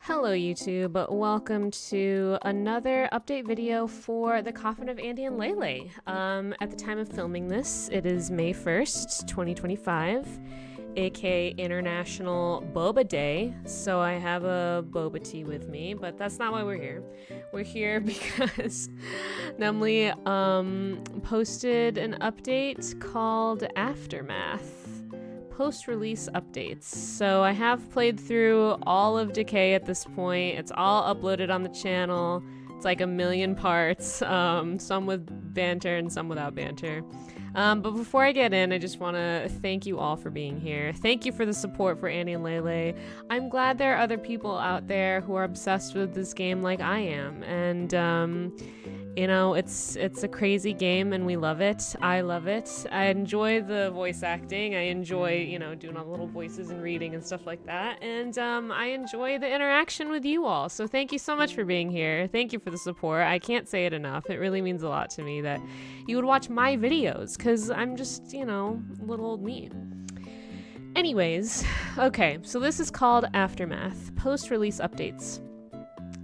Hello YouTube, welcome to another update video for the Coffin of Andy and LeyLey. At the time of filming this, it is May 1st, 2025, aka International Boba Day, so I have a boba tea with me, but that's not why we're here. We're here because Nemly posted an update called Aftermath. Post-release updates. So I have played through all of Decay at this point. It's all uploaded on the channel. It's like a million parts, some with banter and some without banter. But before I get in, I just want to thank you all for being here. Thank you for the support for Andy and LeyLey. I'm glad there are other people out there who are obsessed with this game like I am. And you know, it's a crazy game and we love it. I love it. I enjoy the voice acting. I enjoy, you know, doing all the little voices and reading and stuff like that. And I enjoy the interaction with you all. So thank you so much for being here. Thank you for the support. I can't say it enough. It really means a lot to me that you would watch my videos because I'm just, you know, little old me. Anyways, okay, so this is called Aftermath, post-release updates.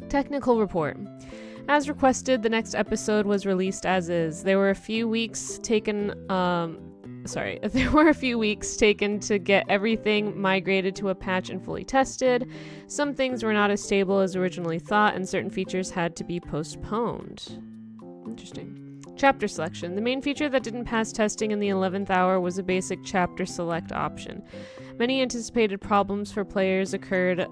Technical report. As requested, the next episode was released as is. There were a few weeks taken to get everything migrated to a patch and fully tested. Some things were not as stable as originally thought, and certain features had to be postponed. Interesting. Chapter selection. The main feature that didn't pass testing in the 11th hour was a basic chapter select option. Many anticipated problems for players occurred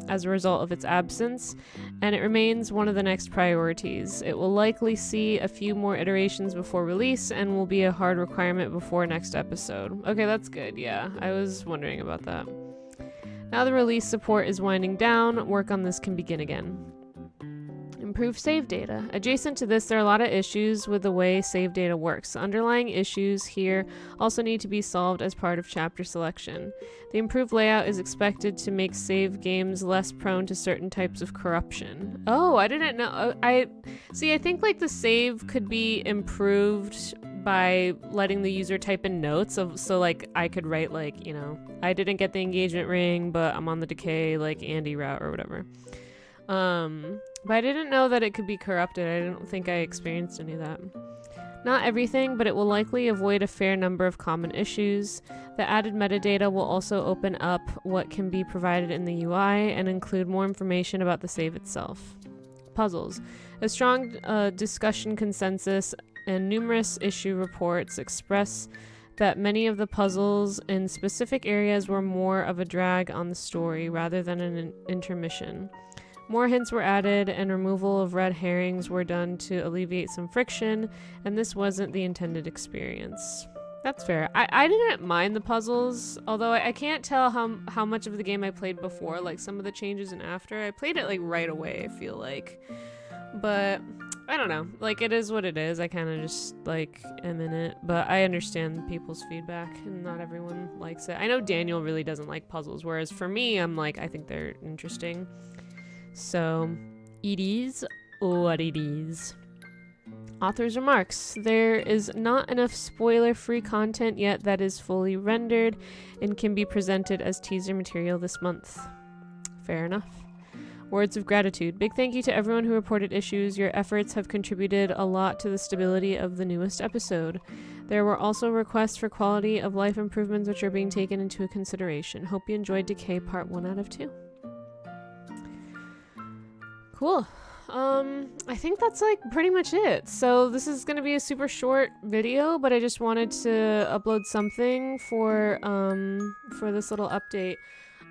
as a result of its absence, and it remains one of the next priorities. It will likely see a few more iterations before release and will be a hard requirement before next episode. Okay, that's good, yeah. I was wondering about that. Now the release support is winding down, work on this can begin again. Improve save data. Adjacent to this, there are a lot of issues with the way save data works. The underlying issues here also need to be solved as part of chapter selection. The improved layout is expected to make save games less prone to certain types of corruption. Oh, I didn't know. I think like the save could be improved by letting the user type in notes so like I could write like, you know, I didn't get the engagement ring, but I'm on the decay like Andy route or whatever. But I didn't know that it could be corrupted. I don't think I experienced any of that. Not everything, but it will likely avoid a fair number of common issues. The added metadata will also open up what can be provided in the UI and include more information about the save itself. Puzzles. A strong discussion consensus and numerous issue reports express that many of the puzzles in specific areas were more of a drag on the story rather than an intermission. More hints were added, and removal of red herrings were done to alleviate some friction, and this wasn't the intended experience. That's fair. I didn't mind the puzzles, although I can't tell how much of the game I played before, like some of the changes and after. I played it like right away, I feel like. But I don't know. Like, it is what it is. I kind of just like am in it, but I understand people's feedback, and not everyone likes it. I know Daniel really doesn't like puzzles, whereas for me, I'm like, I think they're interesting. So, it is what it is. Author's remarks. There is not enough spoiler-free content yet that is fully rendered and can be presented as teaser material this month. Fair enough. Words of gratitude. Big thank you to everyone who reported issues. Your efforts have contributed a lot to the stability of the newest episode. There were also requests for quality of life improvements which are being taken into consideration. Hope you enjoyed Decay Part 1 out of 2. Cool. I think that's like pretty much it. So this is going to be a super short video, but I just wanted to upload something for this little update.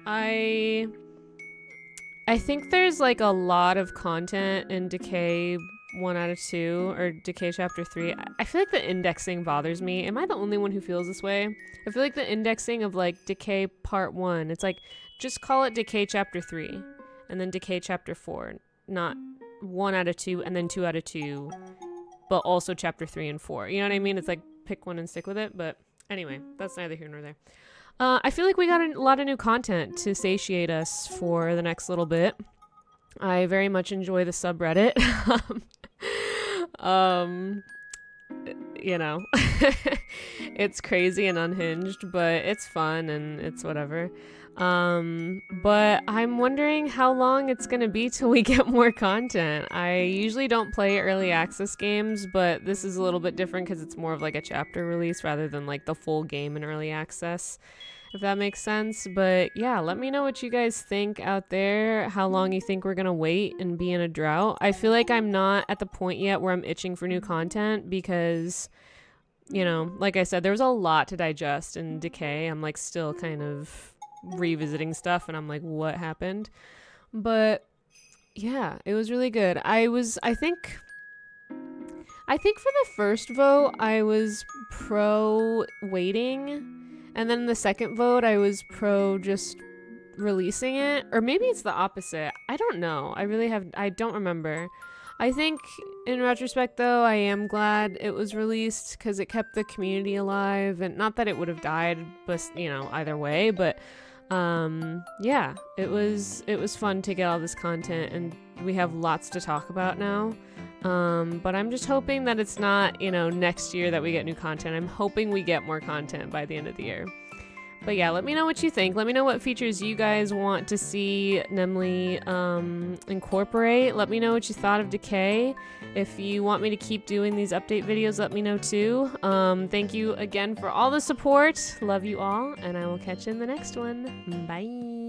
I think there's like a lot of content in Decay 1 out of 2 or Decay Chapter 3. I feel like the indexing bothers me. Am I the only one who feels this way? I feel like the indexing of like Decay Part 1, it's like just call it Decay Chapter 3 and then Decay Chapter 4. Not 1 out of 2 and then 2 out of 2, but also chapter 3 and 4. You know what I mean? It's like pick one and stick with it. But anyway, that's neither here nor there. I feel like we got a lot of new content to satiate us for the next little bit. I very much enjoy the subreddit. You know, it's crazy and unhinged, but it's fun and it's whatever. But I'm wondering how long it's gonna be till we get more content. I usually don't play early access games, but this is a little bit different because it's more of like a chapter release rather than like the full game in early access, if that makes sense. But yeah, let me know what you guys think out there, how long you think we're gonna wait and be in a drought. I feel like I'm not at the point yet where I'm itching for new content because, you know, like I said, there was a lot to digest in Decay. I'm like still kind of revisiting stuff and I'm like, what happened? But yeah, it was really good. I think for the first vote I was pro waiting, and then the second vote I was pro just releasing it, or maybe it's the opposite. I don't know. I don't remember. I think in retrospect though, I am glad it was released because it kept the community alive, and not that it would have died, but you know, either way, but yeah, it was fun to get all this content, and we have lots to talk about now. But I'm just hoping that it's not, you know, next year that we get new content. I'm hoping we get more content by the end of the year. But yeah, let me know what you think. Let me know what features you guys want to see LeyLey incorporate. Let me know what you thought of Decay. If you want me to keep doing these update videos, let me know too. Thank you again for all the support. Love you all, and I will catch you in the next one. Bye.